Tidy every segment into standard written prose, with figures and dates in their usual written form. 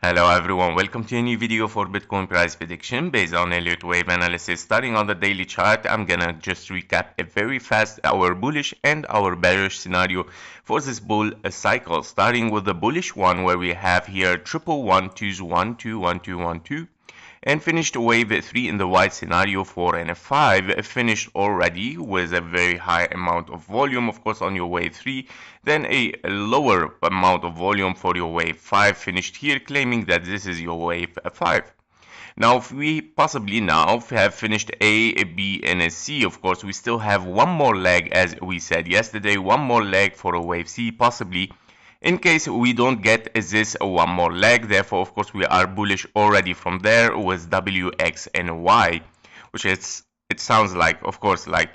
Hello everyone, welcome to a new video for Bitcoin price prediction based on Elliott wave analysis. Starting on the daily chart, I'm gonna just recap a very fast our bullish and our bearish scenario for this bull cycle. Starting with the bullish one where we have here triple 1 2 1 2 1 2 1 2 and finished wave 3 in the white scenario. 4 and a 5 finished already with a very high amount of volume, of course, on your wave 3, then a lower amount of volume for your wave 5 finished here, claiming that this is your wave 5. Now, if we possibly now have finished A, B, and a C, of course, we still have one more leg, as we said yesterday, one more leg for a wave C, possibly, in case we don't get this one more leg. Therefore, of course, we are bullish already from there with W, X, and Y, which is, it sounds like, of course, like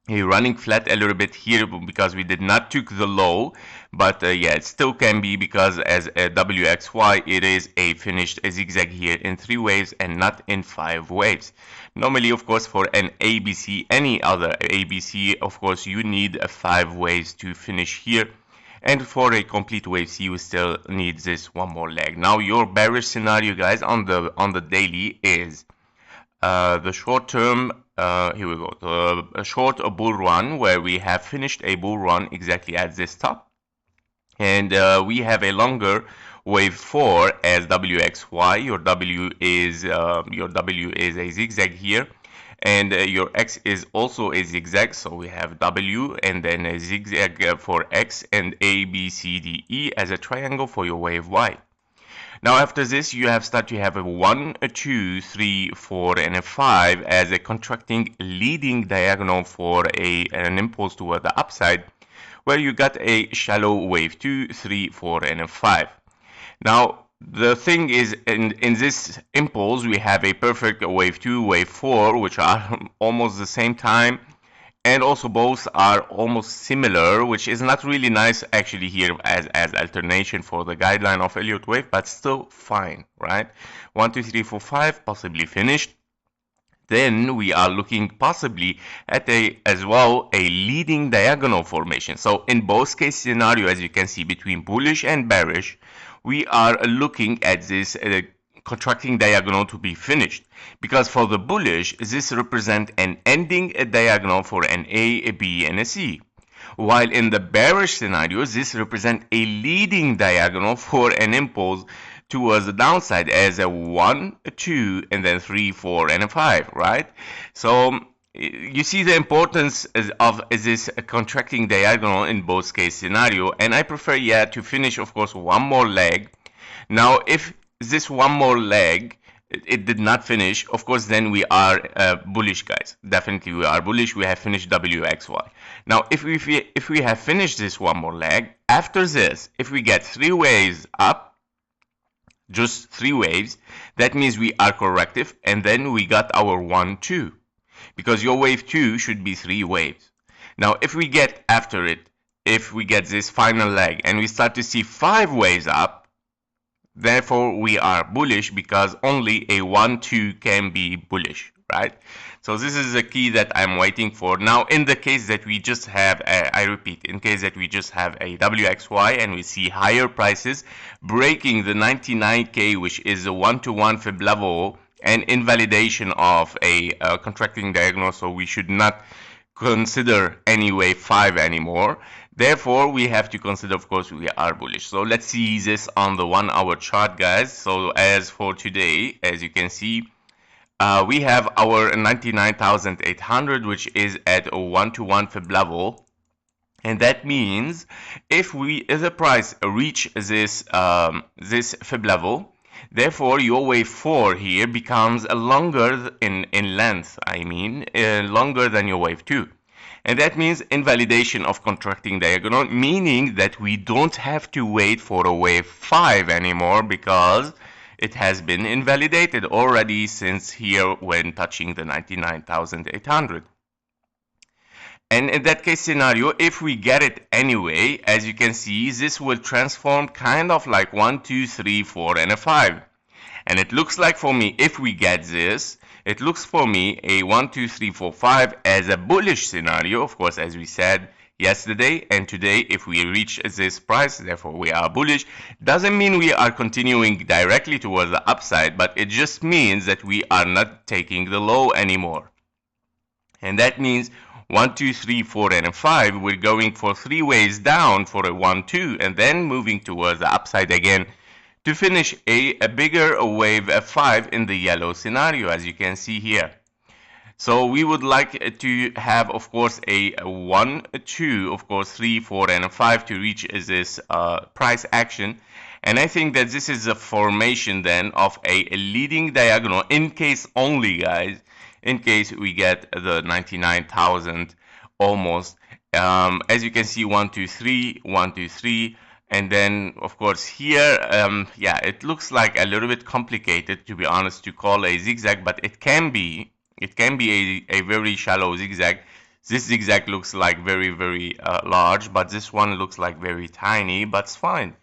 a running flat a little bit here because we did not took the low, but yeah, it still can be because as a WXY it is a finished zigzag here in 3 waves and not in 5 waves. Normally, of course, for an ABC, any other ABC, of course, you need 5 waves to finish here. And for a complete wave C, you still need this one more leg. Now, your bearish scenario, guys, on the daily is the short term. Here we go. A short bull run where we have finished a bull run exactly at this top, and we have a longer wave 4 as WXY. Your W is a zigzag here. And your X is also a zigzag, so we have W and then a zigzag for X and A, B, C, D, E as a triangle for your wave Y. Now after this, you have started to have a 1, a 2, 3, 4, and a 5 as a contracting leading diagonal for an impulse toward the upside, where you got a shallow wave 2, 3, 4, and a 5. Now, the thing is, in this impulse, we have a perfect wave 2, wave 4, which are almost the same time, and also both are almost similar, which is not really nice actually here as alternation for the guideline of Elliott wave, but still fine, right? 1, 2, 3, 4, 5, possibly finished. Then we are looking possibly at as well a leading diagonal formation. So in both case scenario, as you can see, between bullish and bearish, we are looking at this contracting diagonal to be finished, because for the bullish, this represents an ending diagonal for an A, a B, and a C, while in the bearish scenario, this represents a leading diagonal for an impulse towards the downside as a 1, a 2, and then 3, 4, and a 5, right? So you see the importance of this contracting diagonal in both case scenario, and I prefer, yeah, to finish, of course, one more leg. Now, if this one more leg, it did not finish, of course, then we are bullish, guys. Definitely we are bullish. We have finished WXY. Now, if we have finished this one more leg, after this, if we get 3 waves up, just 3 waves, that means we are corrective, and then we got our 1, 2. Because your wave 2 should be 3 waves. Now, if we get after it, if we get this final leg and we start to see 5 waves up, therefore we are bullish because only a 1, 2 can be bullish, right? So this is the key that I'm waiting for. Now, in the case that we just have, I repeat, in case that we just have a WXY and we see higher prices breaking the 99K, which is a 1-to-1 fib level, and invalidation of a contracting diagonal, so we should not consider any wave 5 anymore. Therefore, we have to consider, of course, we are bullish. So let's see this on the 1 hour chart, guys. So as for today, as you can see, we have our 99,800, which is at a 1-to-1 fib level. And that means if the price reach this fib level, therefore, your wave 4 here becomes longer in length, longer than your wave 2. And that means invalidation of contracting diagonal, meaning that we don't have to wait for a wave 5 anymore because it has been invalidated already since here when touching the 99,800. And in that case scenario, if we get it anyway, as you can see, this will transform kind of like 1, 2, 3, 4, and a 5. And it looks like for me, if we get this, it looks for me a 1, 2, 3, 4, 5 as a bullish scenario. Of course, as we said, yesterday and today. If we reach this price, therefore we are bullish. Doesn't mean we are continuing directly towards the upside, but it just means that we are not taking the low anymore. And that means 1, 2, 3, 4, and 5, we're going for 3 waves down for a 1, 2, and then moving towards the upside again to finish a bigger wave of 5 in the yellow scenario, as you can see here. So we would like to have, of course, a 1, 2, of course, 3, 4, and 5 to reach this price action. And I think that this is a formation then of a leading diagonal in case only, guys, in case we get the 99,000 almost. As you can see, 1, 2, 3, 1, 2, 3. And then, of course, here, yeah, it looks like a little bit complicated, to be honest, to call a zigzag, but it can be. It can be a very shallow zigzag. This zigzag looks like very, very large, but this one looks like very tiny, but it's fine.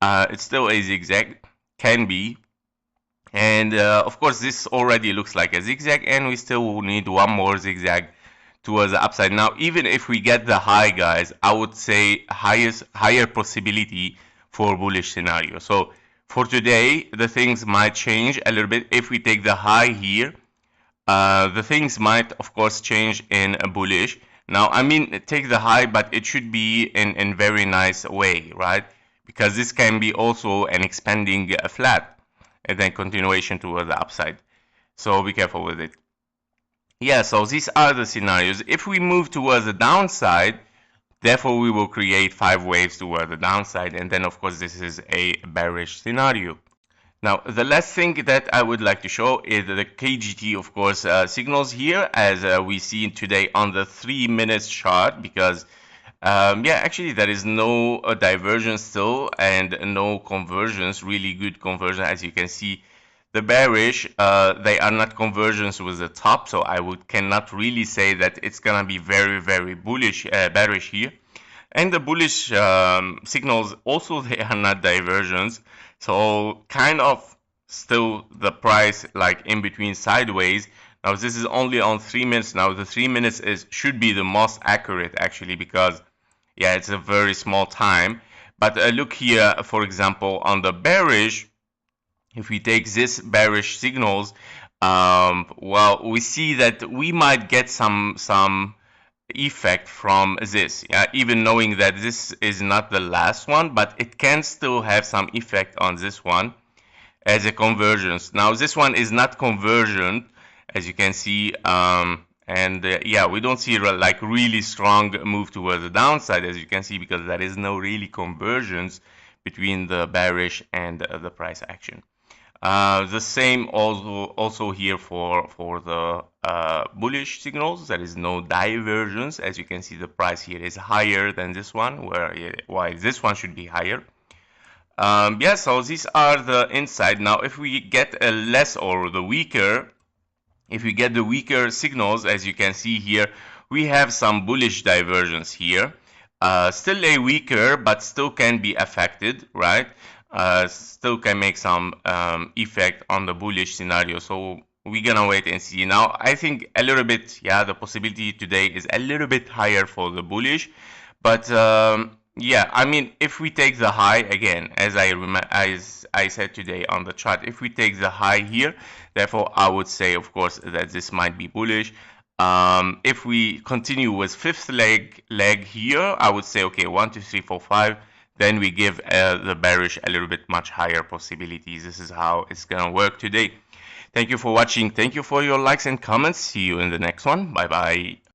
It's still a zigzag, can be. And of course, this already looks like a zigzag, and we still need one more zigzag towards the upside. Now, even if we get the high, guys, I would say higher possibility for bullish scenario. So for today, the things might change a little bit. If we take the high here, the things might, of course, change in a bullish. Now, I mean, take the high, but it should be in very nice way, right? Because this can be also an expanding flat and then continuation toward the upside. So be careful with it. Yeah, so these are the scenarios. If we move towards the downside, therefore we will create 5 waves toward the downside. And then, of course, this is a bearish scenario. Now, the last thing that I would like to show is the KGT, of course, signals here, as we see today on the 3 minutes chart, because, yeah, actually there is no divergence still and no convergence, really good conversion. As you can see, the bearish, they are not convergence with the top, so I cannot really say that it's gonna be very, very bullish, bearish here. And the bullish signals also, they are not divergence. So kind of still the price like in between sideways. Now this is only on 3 minutes. Now the 3 minutes should be the most accurate actually, because yeah, it's a very small time. But look here, for example, on the bearish, if we take this bearish signals, well, we see that we might get some effect from this, even knowing that this is not the last one, but it can still have some effect on this one as a convergence. Now this one is not convergent, as you can see, and yeah, we don't see like really strong move towards the downside, as you can see, because there is no really convergence between the bearish and the price action. The same also here for the bullish signals. There is no divergence. As you can see, the price here is higher than this one, while this one should be higher. Yeah, so these are the inside. Now, if we get a less or the weaker, if we get the weaker signals, as you can see here, we have some bullish divergence here. Still a weaker, but still can be affected, right? Still can make some effect on the bullish scenario. So we're gonna wait and see. Now I think a little bit, yeah, the possibility today is a little bit higher for the bullish, but yeah, I mean, if we take the high again, as I said today on the chart, if we take the high here, therefore I would say, of course, that this might be bullish. If we continue with fifth leg here, I would say, okay, 1, 2, 3, 4, 5. Then we give the bearish a little bit much higher possibilities. This is how it's gonna work today. Thank you for watching. Thank you for your likes and comments. See you in the next one. Bye bye.